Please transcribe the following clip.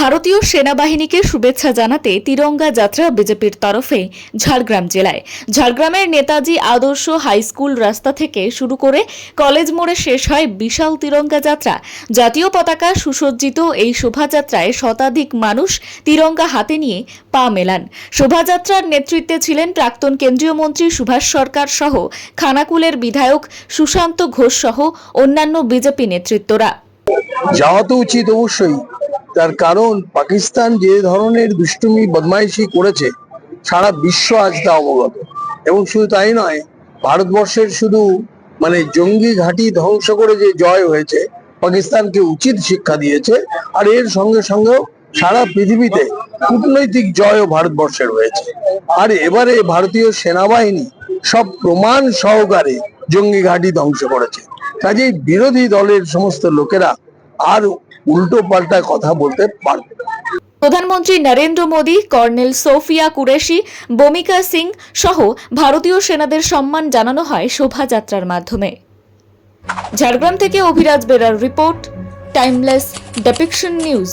ভারতীয় সেনাবাহিনীকে শুভেচ্ছা জানাতে তিরঙ্গা যাত্রা বিজেপির তরফে ঝাড়গ্রাম জেলায়। ঝাড়গ্রামের নেতাজি আদর্শ হাই স্কুল রাস্তা থেকে শুরু করে কলেজ মোড়ে শেষ হয় বিশাল তিরঙ্গা যাত্রা। জাতীয় পতাকা সুসজ্জিত এই শোভাযাত্রায় শতাধিক মানুষ তিরঙ্গা হাতে নিয়ে পা মেলান। শোভাযাত্রার নেতৃত্বে ছিলেন প্রাক্তন কেন্দ্রীয় মন্ত্রী সুভাষ সরকার সহ খানাকুলের বিধায়ক সুশান্ত ঘোষ সহ অন্যান্য বিজেপি নেতৃত্বরা। যাওয়া তো উচিত অবশ্যই, তার কারণ পাকিস্তান যে ধরনের দুষ্টুমি বদমাইশি করেছে সারা বিশ্ব আজ তা অবগত। এবং শুধু তাই নয়, ভারতবর্ষের শুধু জঙ্গি ঘাঁটি ধ্বংস করে যে জয় হয়েছে, পাকিস্তানকে উচিত শিক্ষা দিয়েছে। আর এর সঙ্গে সঙ্গেও সারা পৃথিবীতে কূটনৈতিক জয়ও ভারতবর্ষের হয়েছে। আর এবারে ভারতীয় সেনাবাহিনী সব প্রমাণ সহকারে জঙ্গি ঘাঁটি ধ্বংস করেছে। কাজেই বিরোধী দলের সমস্ত লোকেরা আর উল্টো পাল্টা কথা বলতে পারবে না। প্রধানমন্ত্রী নরেন্দ্র মোদী, কর্নেল সোফিয়া কুরেশি, বমিকা সিং সহ ভারতীয় সেনাদের সম্মান জানানো হয় শোভাযাত্রার মাধ্যমে। ঝাড়গ্রাম থেকে Abhiraj Berar report, timeless depiction news.